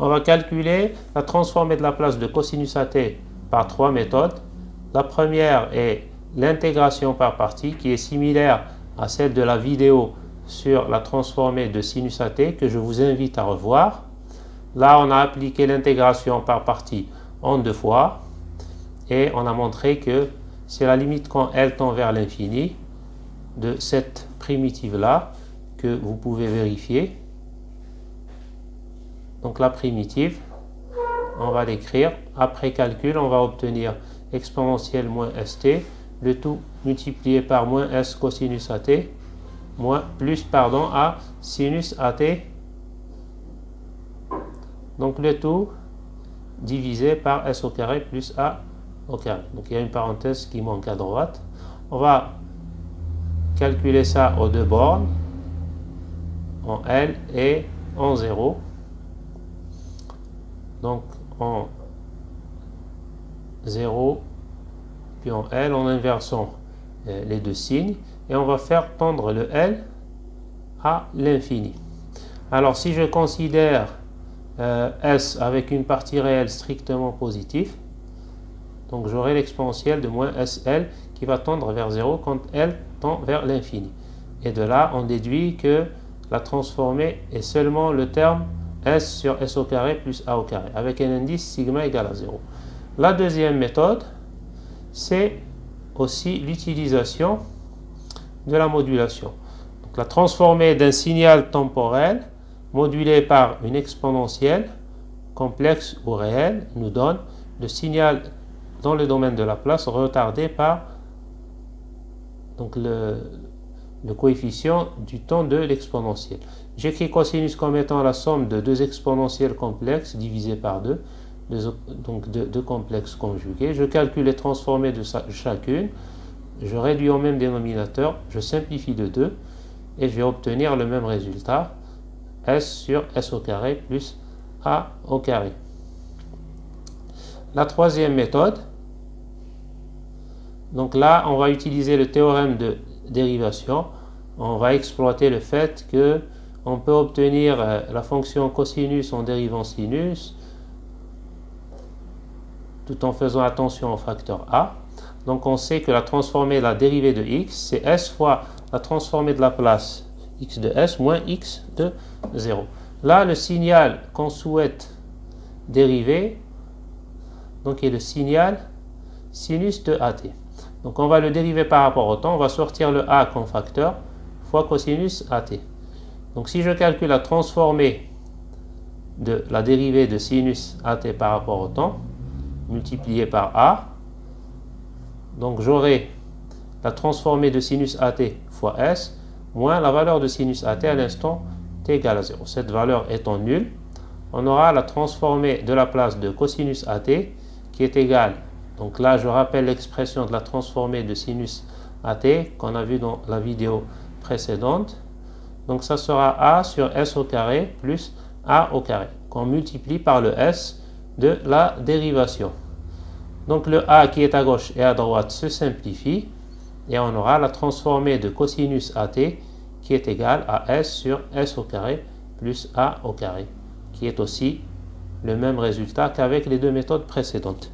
On va calculer la transformée de la place de cosinus AT par trois méthodes. La première est l'intégration par partie qui est similaire à celle de la vidéo sur la transformée de sinus AT que je vous invite à revoir. Là, on a appliqué l'intégration par partie en deux fois et on a montré que c'est la limite quand L tend vers l'infini de cette primitive-là que vous pouvez vérifier. Donc la primitive, on va l'écrire. Après calcul, on va obtenir exponentielle moins st, le tout multiplié par moins s cosinus at, à sinus at. Donc le tout divisé par s au carré plus a au carré. Donc il y a une parenthèse qui manque à droite. On va calculer ça aux deux bornes, en L et en 0. Donc en 0 puis en L en inversant les deux signes et on va faire tendre le L à l'infini. Alors si je considère S avec une partie réelle strictement positive, donc j'aurai l'exponentielle de moins SL qui va tendre vers 0 quand L tend vers l'infini. Et de là on déduit que la transformée est seulement le terme S sur S au carré plus A au carré, avec un indice sigma égale à 0. La deuxième méthode, c'est aussi l'utilisation de la modulation. Donc, la transformée d'un signal temporel modulé par une exponentielle complexe ou réelle nous donne le signal dans le domaine de la place retardé par donc le coefficient du temps de l'exponentielle. J'écris cosinus comme étant la somme de deux exponentielles complexes divisées par deux, donc deux complexes conjugués. Je calcule les transformées de chacune, je réduis au même dénominateur, je simplifie de 2 et je vais obtenir le même résultat, s sur s au carré plus a au carré. La troisième méthode, donc là on va utiliser le théorème de dérivation. On va exploiter le fait que on peut obtenir la fonction cosinus en dérivant sinus tout en faisant attention au facteur a. Donc on sait que la transformée de la dérivée de x, c'est s fois la transformée de la place x de s moins x de 0. Là, le signal qu'on souhaite dériver donc est le signal sinus de at. Donc on va le dériver par rapport au temps, on va sortir le a comme facteur fois cosinus at. Donc si je calcule la transformée de la dérivée de sinus at par rapport au temps, multiplié par a, donc j'aurai la transformée de sinus at fois s, moins la valeur de sinus at à l'instant t égale à 0. Cette valeur étant nulle, on aura la transformée de la place de cosinus at qui est égale, donc là je rappelle l'expression de la transformée de sinus at qu'on a vu dans la vidéo précédente. Donc ça sera a sur s au carré plus a au carré, qu'on multiplie par le s de la dérivation. Donc le a qui est à gauche et à droite se simplifie et on aura la transformée de cosinus at qui est égale à s sur s au carré plus a au carré, qui est aussi le même résultat qu'avec les deux méthodes précédentes.